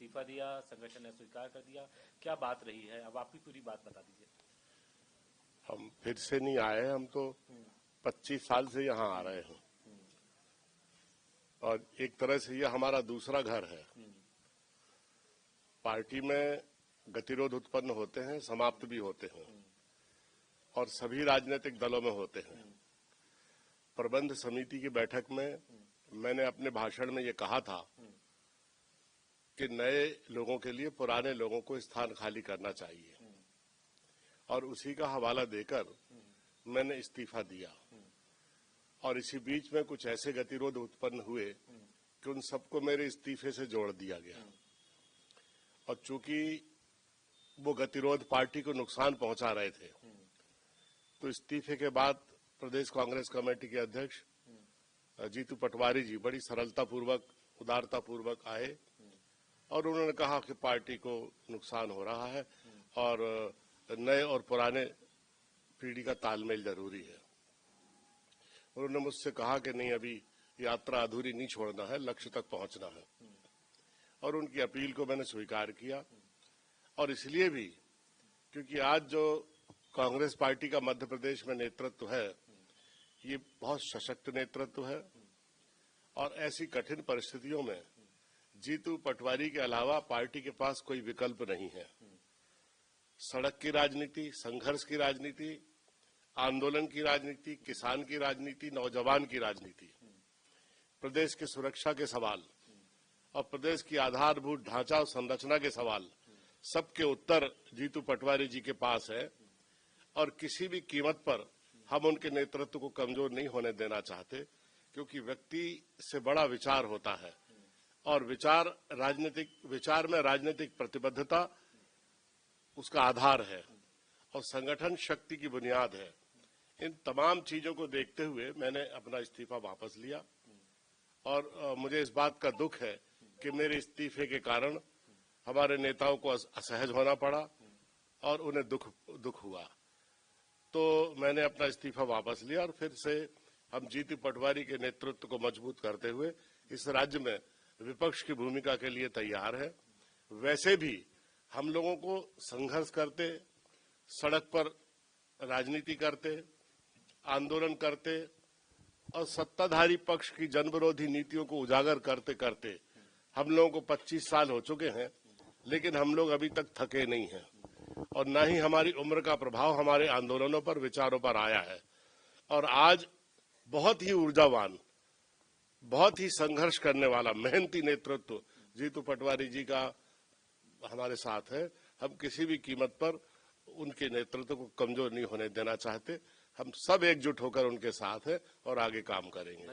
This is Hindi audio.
इस्तीफा दिया, संगठन ने स्वीकार कर दिया, क्या बात रही है? अब आपकी पूरी बात बता दीजिए। हम फिर से नहीं आए, हम तो 25 साल से यहाँ आ रहे हैं और एक तरह से यह हमारा दूसरा घर है। पार्टी में गतिरोध उत्पन्न होते हैं, समाप्त भी होते हैं और सभी राजनीतिक दलों में होते हैं। प्रबंध समिति की बैठक में मैंने अपने भाषण में ये कहा था कि नए लोगों के लिए पुराने लोगों को स्थान खाली करना चाहिए और उसी का हवाला देकर मैंने इस्तीफा दिया। और इसी बीच में कुछ ऐसे गतिरोध उत्पन्न हुए कि उन सबको मेरे इस्तीफे से जोड़ दिया गया और चूंकि वो गतिरोध पार्टी को नुकसान पहुंचा रहे थे तो इस्तीफे के बाद प्रदेश कांग्रेस कमेटी के अध्यक्ष जीतू पटवारी जी बड़ी सरलतापूर्वक, उदारतापूर्वक आए और उन्होंने कहा कि पार्टी को नुकसान हो रहा है और नए और पुराने पीढ़ी का तालमेल जरूरी है। उन्होंने मुझसे कहा कि नहीं, अभी यात्रा अधूरी नहीं छोड़ना है, लक्ष्य तक पहुंचना है और उनकी अपील को मैंने स्वीकार किया। और इसलिए भी क्योंकि आज जो कांग्रेस पार्टी का मध्य प्रदेश में नेतृत्व है ये बहुत सशक्त नेतृत्व है और ऐसी कठिन परिस्थितियों में जीतू पटवारी के अलावा पार्टी के पास कोई विकल्प नहीं है। सड़क की राजनीति, संघर्ष की राजनीति, आंदोलन की राजनीति, किसान की राजनीति, नौजवान की राजनीति, प्रदेश की सुरक्षा के सवाल और प्रदेश की आधारभूत ढांचा और संरचना के सवाल, सबके उत्तर जीतू पटवारी जी के पास है और किसी भी कीमत पर हम उनके नेतृत्व को कमजोर नहीं होने देना चाहते, क्योंकि व्यक्ति से बड़ा विचार होता है और विचार में राजनीतिक प्रतिबद्धता उसका आधार है और संगठन शक्ति की बुनियाद है। इन तमाम चीजों को देखते हुए मैंने अपना इस्तीफा वापस लिया और मुझे इस बात का दुख है कि मेरे इस्तीफे के कारण हमारे नेताओं को असहज होना पड़ा और उन्हें दुख हुआ। तो मैंने अपना इस्तीफा वापस लिया और फिर से हम जीतू पटवारी के नेतृत्व को मजबूत करते हुए इस राज्य में विपक्ष की भूमिका के लिए तैयार है। वैसे भी हम लोगों को संघर्ष करते, सड़क पर राजनीति करते, आंदोलन करते और सत्ताधारी पक्ष की जनविरोधी नीतियों को उजागर करते करते हम लोगों को 25 साल हो चुके हैं, लेकिन हम लोग अभी तक थके नहीं हैं और न ही हमारी उम्र का प्रभाव हमारे आंदोलनों पर, विचारों पर आया है। और आज बहुत ही ऊर्जावान, बहुत ही संघर्ष करने वाला मेहनती नेतृत्व जीतू पटवारी जी का हमारे साथ है। हम किसी भी कीमत पर उनके नेतृत्व को कमजोर नहीं होने देना चाहते। हम सब एकजुट होकर उनके साथ हैं और आगे काम करेंगे।